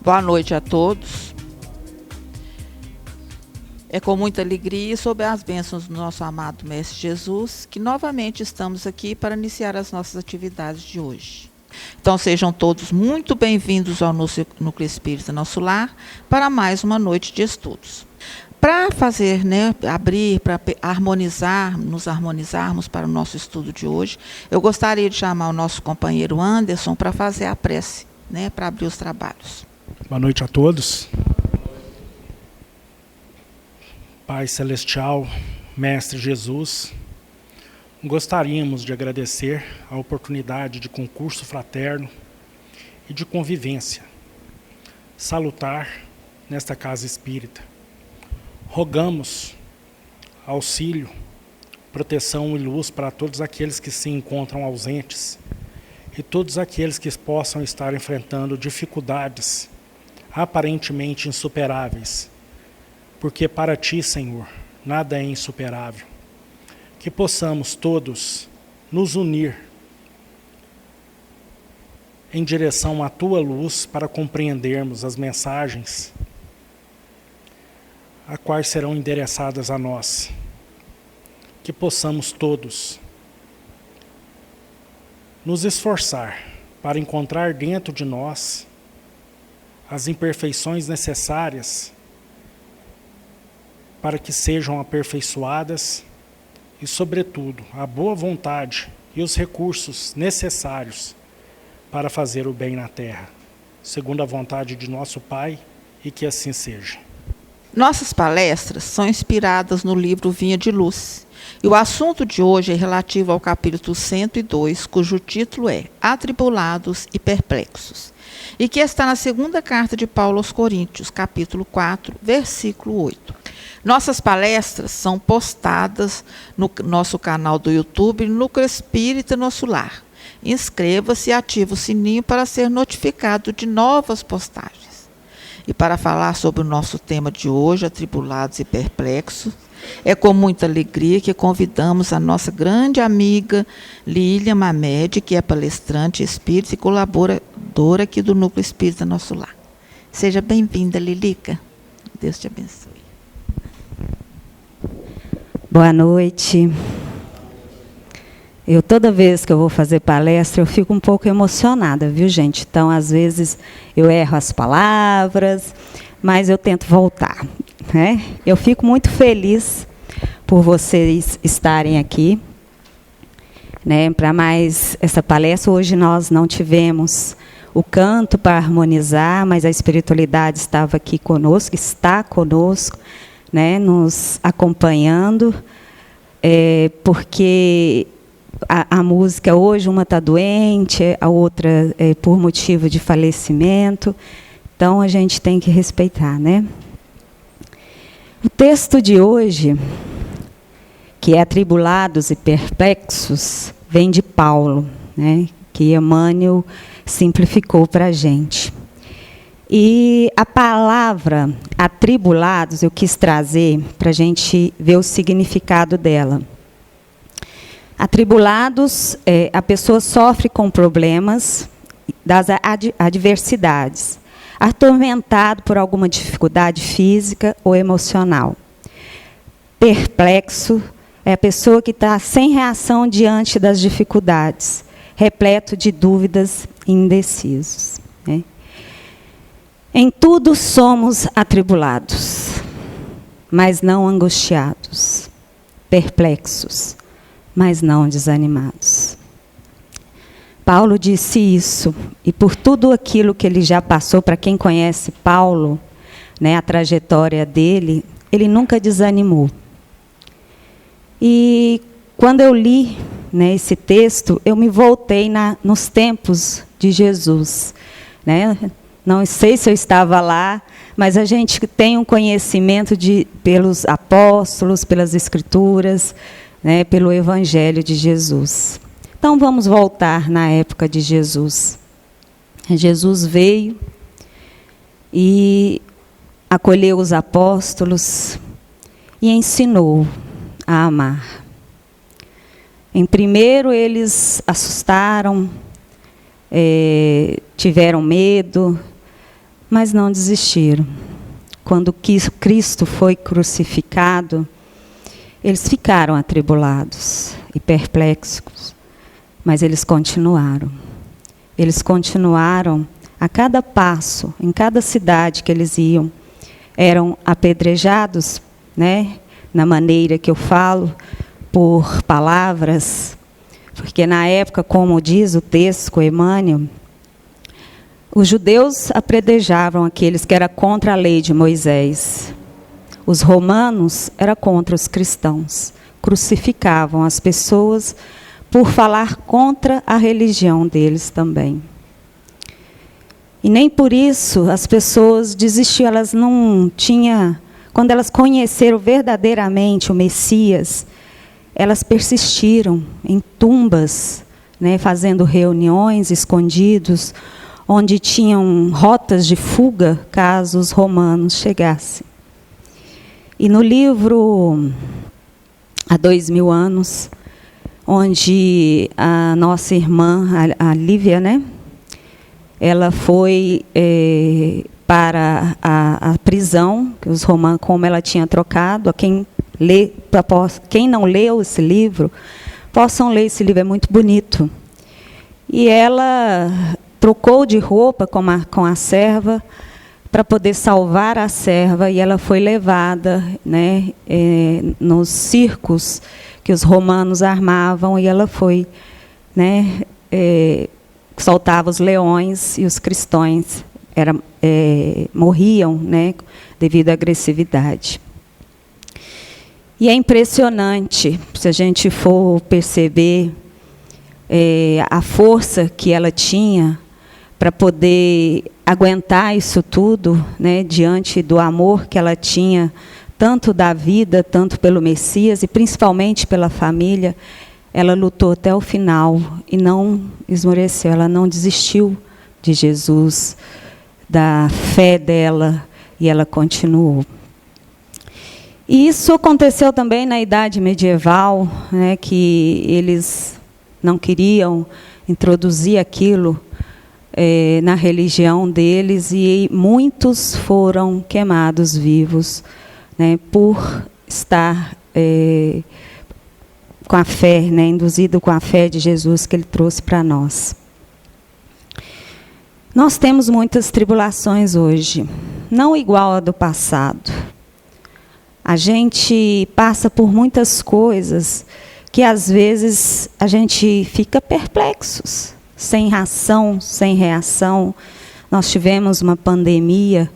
Boa noite a todos. É com muita alegria e sob as bênçãos do nosso amado Mestre Jesus que novamente estamos aqui para iniciar as nossas atividades de hoje. Então sejam todos muito bem-vindos ao Núcleo Espírita Nosso Lar para mais uma noite de estudos. Para fazer, abrir, para nos harmonizarmos para o nosso estudo de hoje, eu gostaria de chamar o nosso companheiro Anderson para fazer a prece, para abrir os trabalhos. Boa noite a todos. Pai Celestial, Mestre Jesus, gostaríamos de agradecer a oportunidade de concurso fraterno e de convivência salutar nesta casa espírita. Rogamos auxílio, proteção e luz para todos aqueles que se encontram ausentes e todos aqueles que possam estar enfrentando dificuldades aparentemente insuperáveis, porque para Ti, Senhor, nada é insuperável. Que possamos todos nos unir em direção à Tua luz para compreendermos as mensagens a quais serão endereçadas a nós. Que possamos todos nos esforçar para encontrar dentro de nós as imperfeições necessárias para que sejam aperfeiçoadas e, sobretudo, a boa vontade e os recursos necessários para fazer o bem na terra, segundo a vontade de nosso Pai, e que assim seja. Nossas palestras são inspiradas no livro Vinha de Luz, e o assunto de hoje é relativo ao capítulo 102, cujo título é Atribulados e Perplexos, e que está na segunda carta de Paulo aos Coríntios, capítulo 4, versículo 8. Nossas palestras são postadas no nosso canal do YouTube, Núcleo Espírita Nosso Lar. Inscreva-se e ative o sininho para ser notificado de novas postagens. E para falar sobre o nosso tema de hoje, Atribulados e Perplexos, é com muita alegria que convidamos a nossa grande amiga Lília Mamed, que é palestrante espírita e colaboradora aqui do Núcleo Espírita Nosso Lar. Seja bem-vinda, Lilica. Deus te abençoe. Boa noite. Toda vez que eu vou fazer palestra, eu fico um pouco emocionada, viu, gente? Então, às vezes, eu erro as palavras, mas eu tento voltar, né? Eu fico muito feliz por vocês estarem aqui, né? Para mais essa palestra, hoje nós não tivemos o canto para harmonizar, mas a espiritualidade estava aqui conosco, está conosco, né? Nos acompanhando, porque a música hoje, uma está doente, a outra por motivo de falecimento, então a gente tem que respeitar, né? O texto de hoje, que é Atribulados e Perplexos, vem de Paulo, né? Que Emmanuel simplificou para a gente. E a palavra atribulados eu quis trazer para a gente ver o significado dela. Atribulados, a pessoa sofre com problemas das adversidades, atormentado por alguma dificuldade física ou emocional. Perplexo é a pessoa que está sem reação diante das dificuldades, repleto de dúvidas e indecisos, né? Em tudo somos atribulados, mas não angustiados, perplexos, mas não desanimados. Paulo disse isso, e por tudo aquilo que ele já passou, para quem conhece Paulo, né, a trajetória dele, ele nunca desanimou. E quando eu li, né, esse texto, eu me voltei nos tempos de Jesus, né? Não sei se eu estava lá, mas a gente tem um conhecimento pelos apóstolos, pelas escrituras, né, pelo Evangelho de Jesus. Então, vamos voltar na época de Jesus. Jesus veio e acolheu os apóstolos e ensinou a amar. Em primeiro, eles assustaram, tiveram medo, mas não desistiram. Quando Cristo foi crucificado, eles ficaram atribulados e perplexos, mas eles continuaram. Eles continuaram a cada passo, em cada cidade que eles iam, eram apedrejados, né, na maneira que eu falo, por palavras, porque na época, como diz o texto, Emmanuel, os judeus apedrejavam aqueles que eram contra a lei de Moisés. Os romanos eram contra os cristãos. Crucificavam as pessoas por falar contra a religião deles também. E nem por isso as pessoas desistiam, elas não tinham... Quando elas conheceram verdadeiramente o Messias, elas persistiram em tumbas, né, fazendo reuniões escondidos, onde tinham rotas de fuga caso os romanos chegassem. E no livro Há 2000 anos, onde a nossa irmã, a Lívia, né, ela foi para a prisão, que os romanos, como ela tinha trocado, quem não leu esse livro, possam ler esse livro, é muito bonito. E ela trocou de roupa com a serva para poder salvar a serva, e ela foi levada, né, nos circos que os romanos armavam, e ela foi, né, soltava os leões, e os cristãos morriam, né, devido à agressividade. E é impressionante, se a gente for perceber a força que ela tinha para poder aguentar isso tudo, né, diante do amor que ela tinha, tanto da vida, tanto pelo Messias, e principalmente pela família. Ela lutou até o final e não esmoreceu, ela não desistiu de Jesus, da fé dela, e ela continuou. E isso aconteceu também na Idade Medieval, né, que eles não queriam introduzir aquilo na religião deles, e muitos foram queimados vivos, né, por estar com a fé, né, induzido com a fé de Jesus que Ele trouxe para nós. Nós temos muitas tribulações hoje, não igual a do passado. A gente passa por muitas coisas que, às vezes, a gente fica perplexos, sem ação, sem reação. Nós tivemos uma pandemia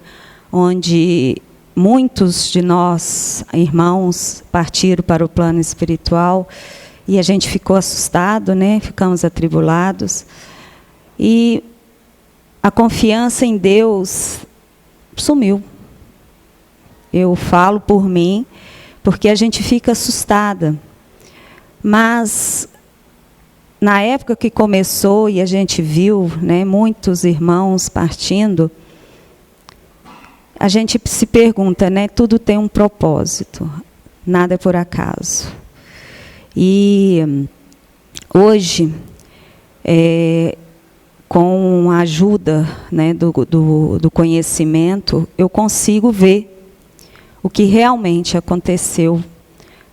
onde muitos de nós, irmãos, partiram para o plano espiritual, e a gente ficou assustado, né? Ficamos atribulados. E a confiança em Deus sumiu. Eu falo por mim, porque a gente fica assustada. Mas, na época que começou e a gente viu, né, muitos irmãos partindo, a gente se pergunta, né, tudo tem um propósito, nada é por acaso. E hoje, com a ajuda, né, do conhecimento, eu consigo ver o que realmente aconteceu,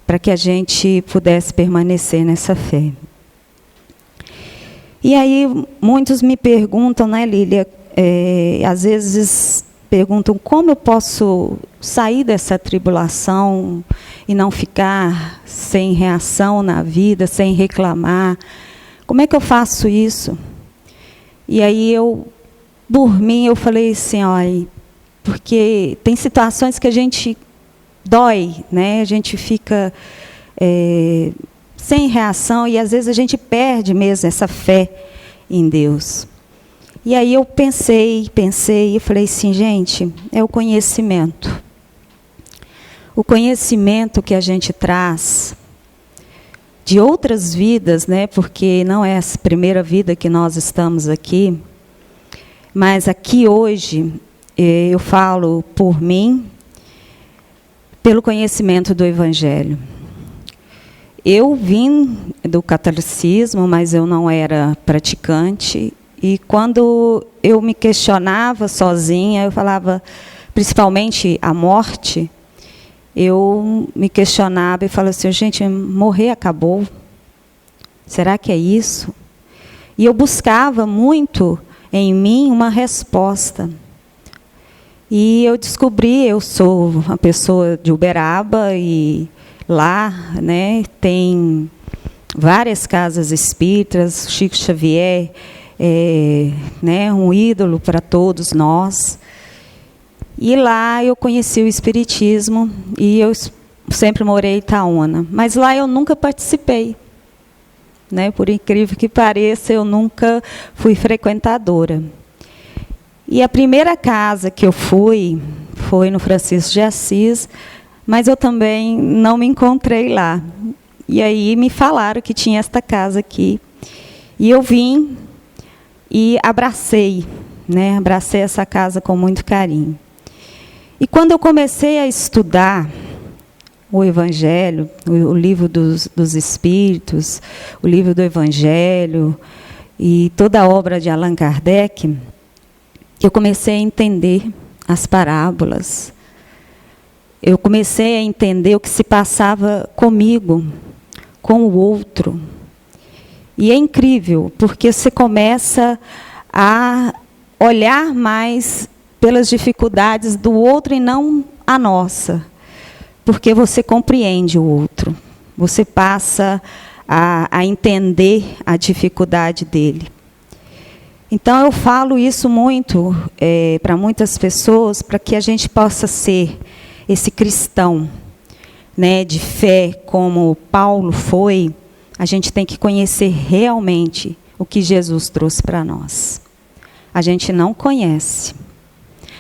para que a gente pudesse permanecer nessa fé. E aí, muitos me perguntam, né, Lília, às vezes perguntam como eu posso sair dessa tribulação e não ficar sem reação na vida, sem reclamar. Como é que eu faço isso? E aí, por mim, eu falei assim, olha, porque tem situações que a gente dói, né? A gente fica sem reação, e às vezes a gente perde mesmo essa fé em Deus. E aí eu pensei, e falei assim, gente, é o conhecimento. O conhecimento que a gente traz de outras vidas, né? Porque não é a primeira vida que nós estamos aqui, mas aqui hoje, eu falo por mim, pelo conhecimento do Evangelho. Eu vim do catolicismo, mas eu não era praticante. E quando eu me questionava sozinha, eu falava, principalmente a morte, eu me questionava e falava assim, gente, morrer acabou? Será que é isso? E eu buscava muito em mim uma resposta. E eu descobri, eu sou uma pessoa de Uberaba e lá, né, tem várias casas espíritas, Chico Xavier né, um ídolo para todos nós. E lá eu conheci o Espiritismo e eu sempre morei em Itaúna. Mas lá eu nunca participei. Né? Por incrível que pareça, eu nunca fui frequentadora. E a primeira casa que eu fui foi no Francisco de Assis, mas eu também não me encontrei lá. E aí me falaram que tinha esta casa aqui. E eu vim e abracei, né? Abracei essa casa com muito carinho. E quando eu comecei a estudar o Evangelho, o livro dos Espíritos, o livro do Evangelho e toda a obra de Allan Kardec, eu comecei a entender as parábolas. Eu comecei a entender o que se passava comigo, com o outro. E é incrível, porque você começa a olhar mais pelas dificuldades do outro e não a nossa. Porque você compreende o outro. Você passa a entender a dificuldade dele. Então, eu falo isso muito para muitas pessoas, para que a gente possa ser esse cristão, né, de fé, como Paulo foi. A gente tem que conhecer realmente o que Jesus trouxe para nós. A gente não conhece.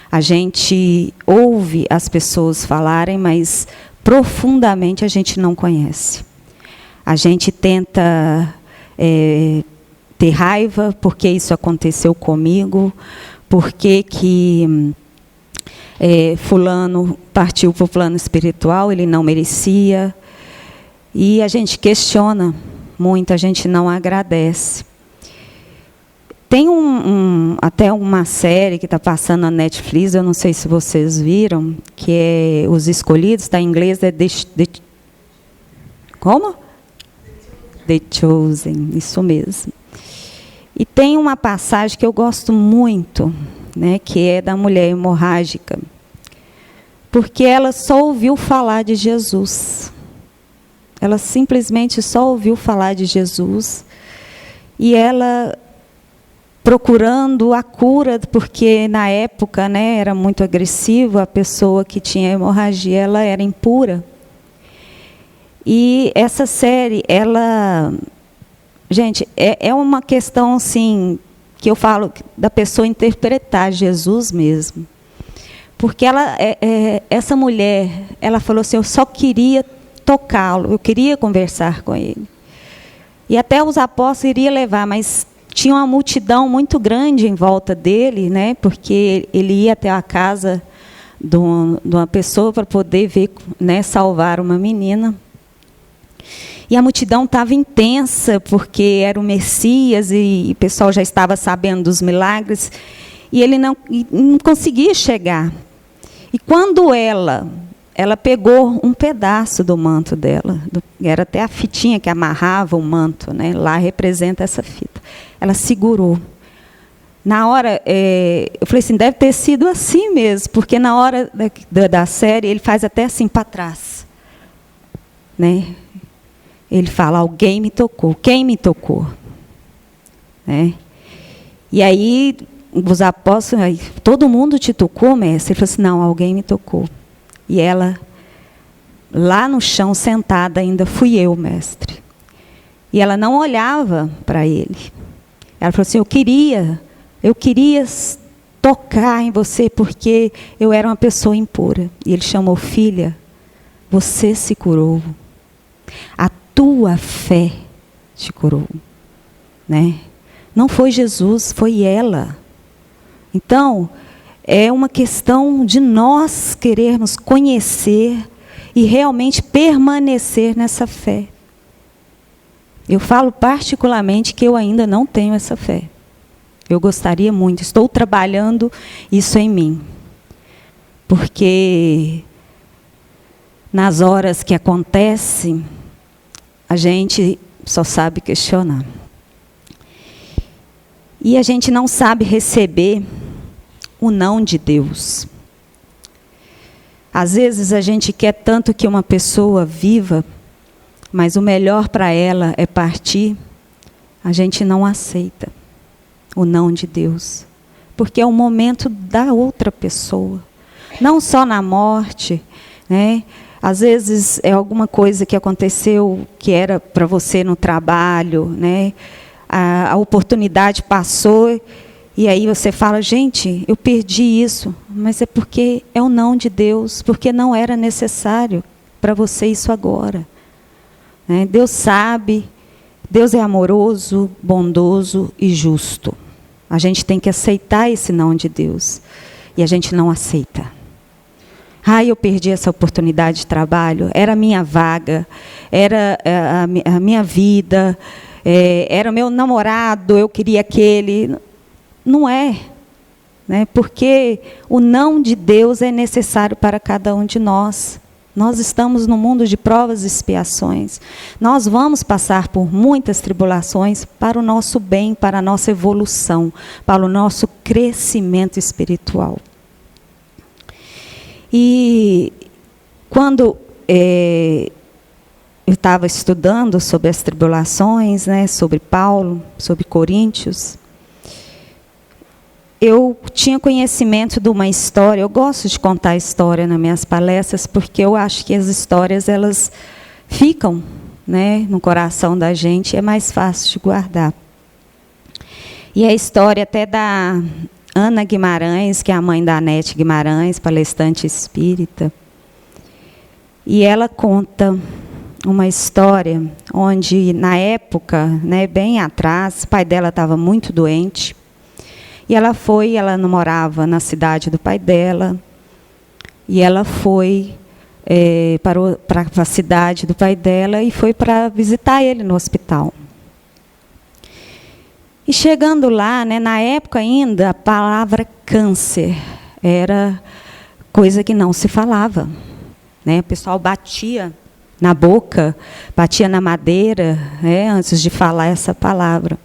A gente ouve as pessoas falarem, mas profundamente a gente não conhece. A gente tenta ter raiva, porque isso aconteceu comigo, porque que fulano partiu para o plano espiritual, ele não merecia. E a gente questiona muito, a gente não agradece. Tem até uma série que está passando na Netflix, eu não sei se vocês viram, que é Os Escolhidos, está em inglês, como? The Chosen, isso mesmo. E tem uma passagem que eu gosto muito, né, que é da mulher hemorrágica, porque ela só ouviu falar de Jesus. Ela simplesmente só ouviu falar de Jesus, e ela procurando a cura, porque na época, né, era muito agressivo, a pessoa que tinha hemorragia, ela era impura. E essa série, ela, gente, é uma questão assim, que eu falo da pessoa interpretar Jesus mesmo. Porque essa mulher, ela falou assim, eu só queria tocá-lo, eu queria conversar com ele. E até os apóstolos iriam levar, mas tinha uma multidão muito grande em volta dele, né, porque ele ia até a casa de uma pessoa para poder ver, né, salvar uma menina. E a multidão estava intensa, porque era o Messias, e o pessoal já estava sabendo dos milagres, e ele não conseguia chegar. E quando ela pegou um pedaço do manto dela, era até a fitinha que amarrava o manto, né? Lá representa essa fita. Ela segurou. Na hora, eu falei assim, deve ter sido assim mesmo, porque na hora da série, ele faz até assim para trás. Né? Ele fala, alguém me tocou. Quem me tocou? Né? E aí, os apóstolos, todo mundo te tocou, mestre? Ele falou assim, não, alguém me tocou. E ela, lá no chão, sentada ainda, fui eu, mestre. E ela não olhava para ele. Ela falou assim, eu queria tocar em você, porque eu era uma pessoa impura. E ele chamou, filha, você se curou. A tua fé te curou. Né? Não foi Jesus, foi ela. Então, é uma questão de nós querermos conhecer e realmente permanecer nessa fé. Eu falo particularmente que eu ainda não tenho essa fé. Eu gostaria muito, estou trabalhando isso em mim. Porque nas horas que acontece, a gente só sabe questionar. E a gente não sabe receber o não de Deus. Às vezes a gente quer tanto que uma pessoa viva, mas o melhor para ela é partir. A gente não aceita o não de Deus, porque é o momento da outra pessoa. Não só na morte, né? Às vezes é alguma coisa que aconteceu que era para você no trabalho, né? A oportunidade passou e aí você fala, gente, eu perdi isso, mas é porque é o não de Deus, porque não era necessário para você isso agora. Né? Deus sabe, Deus é amoroso, bondoso e justo. A gente tem que aceitar esse não de Deus. E a gente não aceita. Eu perdi essa oportunidade de trabalho, era a minha vaga, era a minha vida, era o meu namorado, eu queria aquele. Não é, né? Porque o não de Deus é necessário para cada um de nós. Nós estamos no mundo de provas e expiações. Nós vamos passar por muitas tribulações para o nosso bem, para a nossa evolução, para o nosso crescimento espiritual. E quando eu estava estudando sobre as tribulações, né, sobre Paulo, sobre Coríntios, eu tinha conhecimento de uma história. Eu gosto de contar história nas minhas palestras, porque eu acho que as histórias elas ficam, né, no coração da gente, é mais fácil de guardar. E a história até da Ana Guimarães, que é a mãe da Anete Guimarães, palestrante espírita. E ela conta uma história onde, na época, né, bem atrás, o pai dela estava muito doente. E ela não morava na cidade do pai dela, e ela foi para a cidade do pai dela e foi para visitar ele no hospital. E chegando lá, né, na época ainda, a palavra câncer era coisa que não se falava. Né? O pessoal batia na boca, batia na madeira, né, antes de falar essa palavra.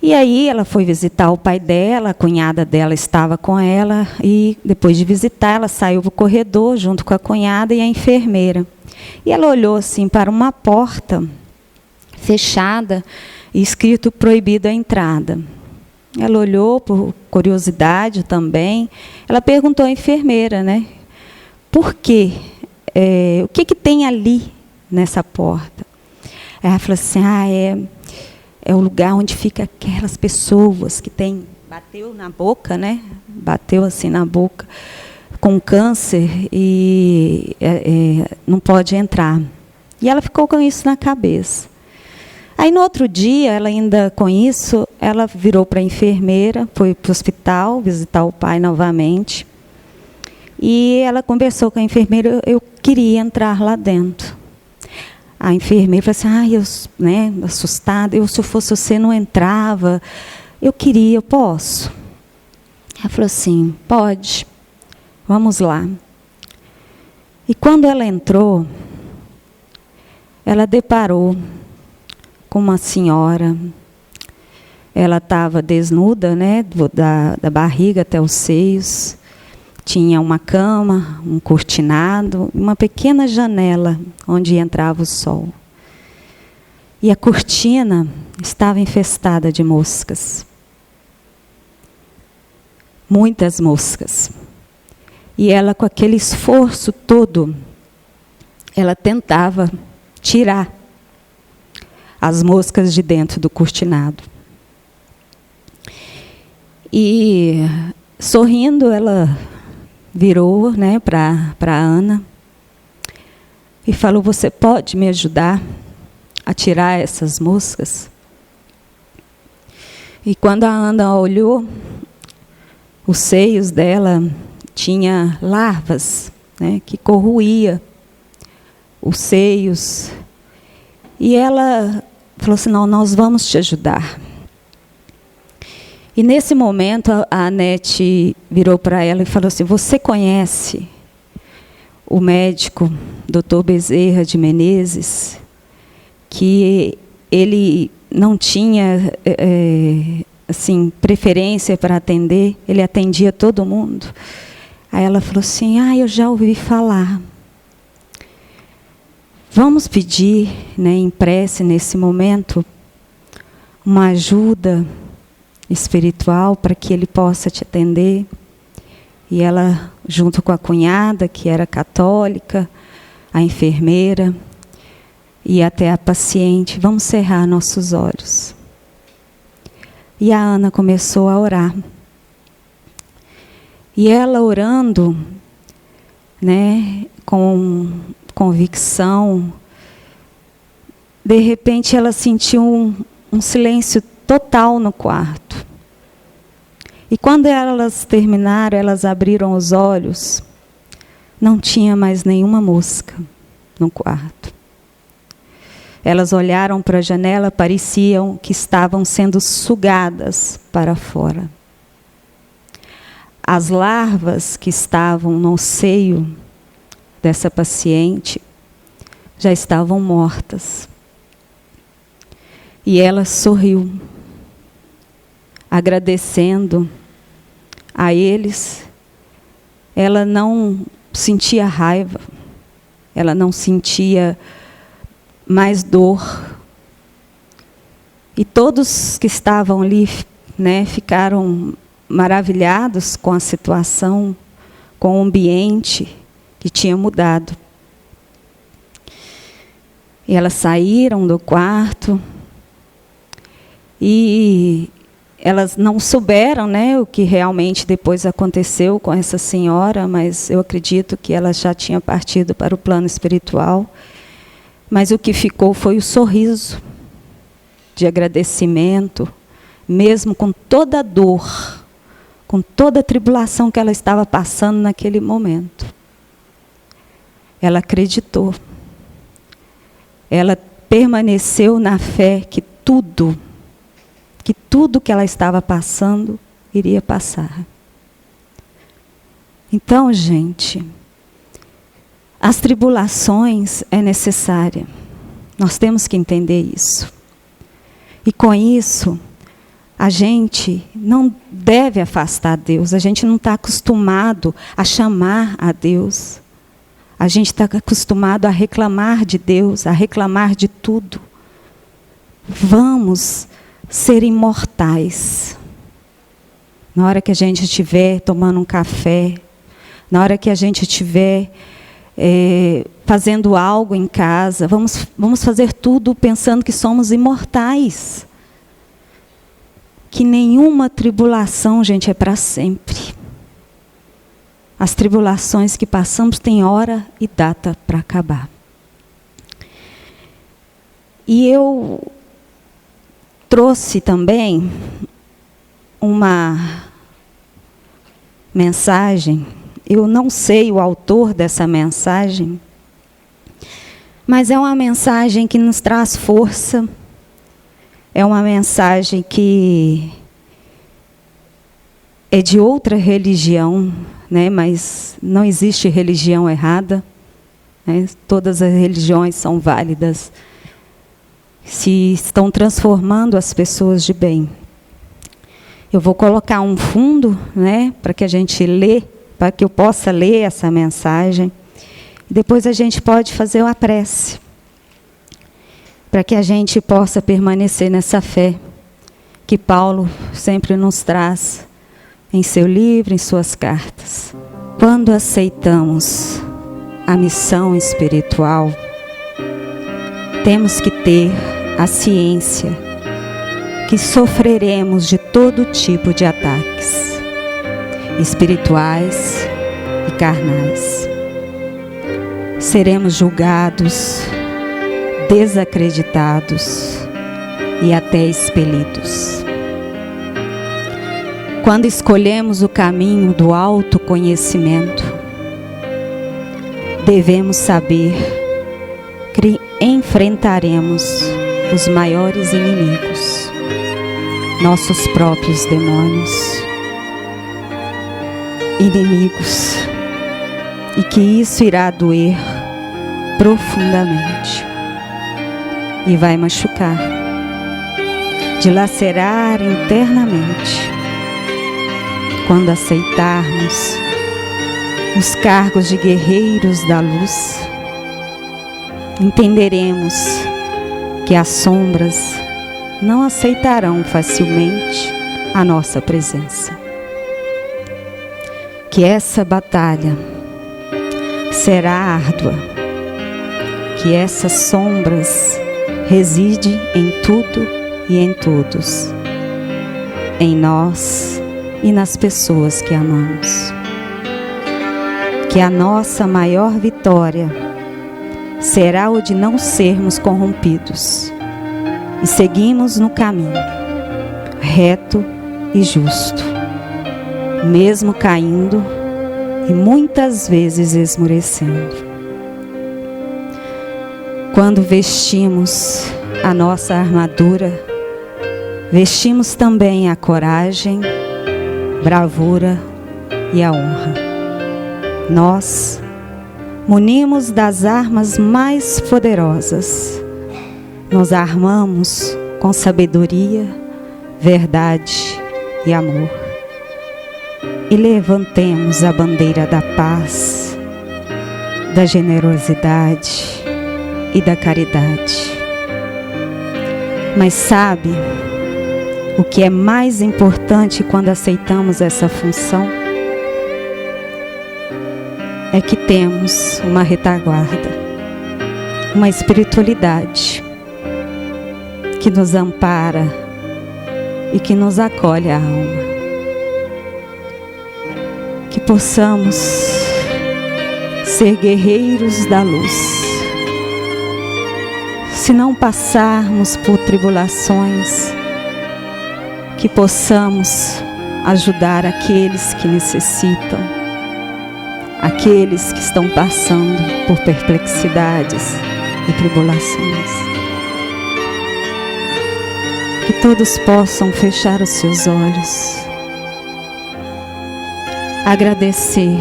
E aí ela foi visitar o pai dela, a cunhada dela estava com ela, e depois de visitar, ela saiu para o corredor junto com a cunhada e a enfermeira. E ela olhou assim para uma porta fechada e escrito proibido a entrada. Ela olhou por curiosidade também. Ela perguntou à enfermeira, né? Por quê? O que tem ali nessa porta? Ela falou assim, é o lugar onde ficam aquelas pessoas que têm, bateu na boca, né? Bateu assim na boca, com câncer e não pode entrar. E ela ficou com isso na cabeça. Aí, no outro dia, ela ainda com isso, ela virou para a enfermeira, foi para o hospital visitar o pai novamente. E ela conversou com a enfermeira, eu queria entrar lá dentro. A enfermeira falou assim, assustada, se eu fosse você, não entrava. Eu posso? Ela falou assim, pode, vamos lá. E quando ela entrou, ela deparou com uma senhora. Ela estava desnuda, né, da barriga até os seios. Tinha uma cama, um cortinado, uma pequena janela onde entrava o sol. E a cortina estava infestada de moscas. Muitas moscas. E ela, com aquele esforço todo, ela tentava tirar as moscas de dentro do cortinado. E, sorrindo, ela virou, né, para a Ana e falou, você pode me ajudar a tirar essas moscas? E quando a Ana olhou, os seios dela tinha larvas, né, que corroía os seios. E ela falou assim, não, nós vamos te ajudar. E nesse momento a Anete virou para ela e falou assim: você conhece o médico Dr. Bezerra de Menezes, que ele não tinha assim, preferência para atender, ele atendia todo mundo. Aí ela falou assim: eu já ouvi falar. Vamos pedir, né, em prece nesse momento, uma ajuda espiritual para que ele possa te atender. E ela, junto com a cunhada, que era católica, a enfermeira, e até a paciente, vamos cerrar nossos olhos. E a Ana começou a orar. E ela orando, né, com convicção, de repente ela sentiu um silêncio total no quarto. E quando elas terminaram, elas abriram os olhos, não tinha mais nenhuma mosca no quarto. Elas olharam para a janela, pareciam que estavam sendo sugadas para fora. As larvas que estavam no seio dessa paciente já estavam mortas. E ela sorriu, agradecendo a eles. Ela não sentia raiva, ela não sentia mais dor. E todos que estavam ali, né, ficaram maravilhados com a situação, com o ambiente que tinha mudado. E elas saíram do quarto e elas não souberam, né, o que realmente depois aconteceu com essa senhora, mas eu acredito que ela já tinha partido para o plano espiritual. Mas o que ficou foi o sorriso de agradecimento, mesmo com toda a dor, com toda a tribulação que ela estava passando naquele momento. Ela acreditou. Ela permaneceu na fé que tudo que ela estava passando iria passar. Então, gente, as tribulações é necessária. Nós temos que entender isso. E com isso, a gente não deve afastar Deus. A gente não está acostumado a chamar a Deus. A gente está acostumado a reclamar de Deus, a reclamar de tudo. Vamos ser imortais. Na hora que a gente estiver tomando um café, na hora que a gente estiver fazendo algo em casa, vamos fazer tudo pensando que somos imortais. Que nenhuma tribulação, gente, é para sempre. As tribulações que passamos têm hora e data para acabar. E eu trouxe também uma mensagem. Eu não sei o autor dessa mensagem, mas é uma mensagem que nos traz força. É uma mensagem que é de outra religião, né? Mas não existe religião errada, né? Todas as religiões são válidas, se estão transformando as pessoas de bem. Eu vou colocar um fundo, né, para que a gente lê, para que eu possa ler essa mensagem. Depois a gente pode fazer uma prece, para que a gente possa permanecer nessa fé que Paulo sempre nos traz em seu livro, em suas cartas. Quando aceitamos a missão espiritual, temos que ter a ciência que sofreremos de todo tipo de ataques, espirituais e carnais. Seremos julgados, desacreditados e até expelidos. Quando escolhemos o caminho do autoconhecimento, devemos saber que enfrentaremos os maiores inimigos nossos próprios demônios, inimigos, e que isso irá doer profundamente e vai machucar, dilacerar internamente. Quando aceitarmos os cargos de guerreiros da luz, entenderemos que as sombras não aceitarão facilmente a nossa presença. Que essa batalha será árdua, que essas sombras residem em tudo e em todos, em nós e nas pessoas que amamos. Que a nossa maior vitória será o de não sermos corrompidos e seguimos no caminho reto e justo, mesmo caindo e muitas vezes esmorecendo. Quando vestimos a nossa armadura, vestimos também a coragem, bravura e a honra. Nós munimos das armas mais poderosas, nos armamos com sabedoria, verdade e amor. E levantemos a bandeira da paz, da generosidade e da caridade. Mas sabe o que é mais importante quando aceitamos essa função? É que temos uma retaguarda, uma espiritualidade que nos ampara e que nos acolhe a alma. Que possamos ser guerreiros da luz. Se não passarmos por tribulações, que possamos ajudar aqueles que necessitam, aqueles que estão passando por perplexidades e tribulações. Que todos possam fechar os seus olhos, agradecer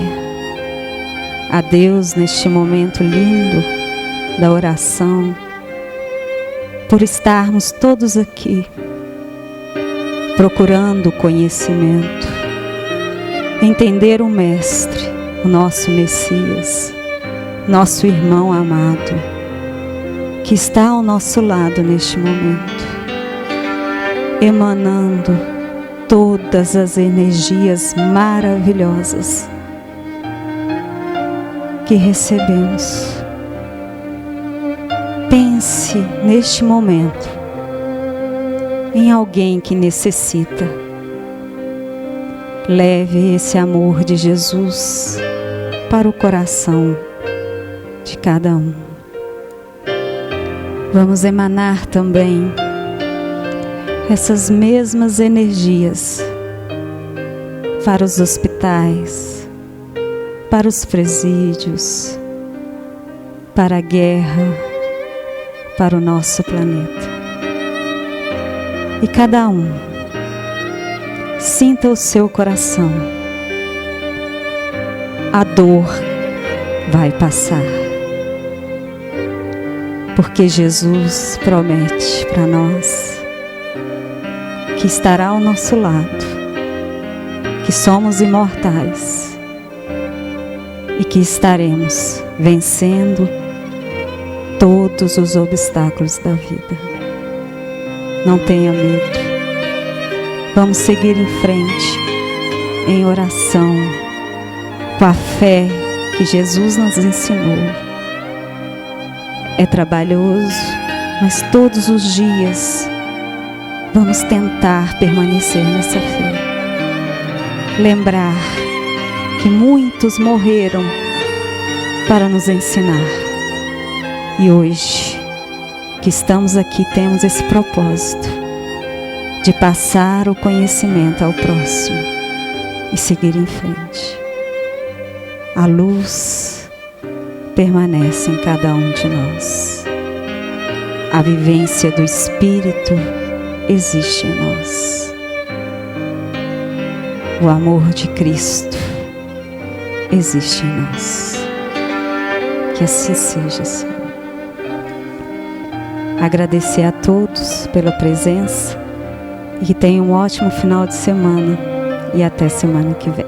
a Deus neste momento lindo da oração, por estarmos todos aqui, procurando conhecimento, entender o Mestre, o nosso Messias, nosso irmão amado, que está ao nosso lado neste momento, emanando todas as energias maravilhosas que recebemos. Pense neste momento em alguém que necessita. Leve esse amor de Jesus para o coração de cada um. Vamos emanar também essas mesmas energias para os hospitais, para os presídios, para a guerra, para o nosso planeta. E cada um sinta o seu coração. A dor vai passar, porque Jesus promete para nós que estará ao nosso lado, que somos imortais e que estaremos vencendo todos os obstáculos da vida. Não tenha medo. Vamos seguir em frente em oração, com a fé que Jesus nos ensinou. É trabalhoso, mas todos os dias vamos tentar permanecer nessa fé. Lembrar que muitos morreram para nos ensinar. E hoje, que estamos aqui, temos esse propósito de passar o conhecimento ao próximo e seguir em frente. A luz permanece em cada um de nós. A vivência do Espírito existe em nós. O amor de Cristo existe em nós. Que assim seja, Senhor. Agradecer a todos pela presença e que tenham um ótimo final de semana e até semana que vem.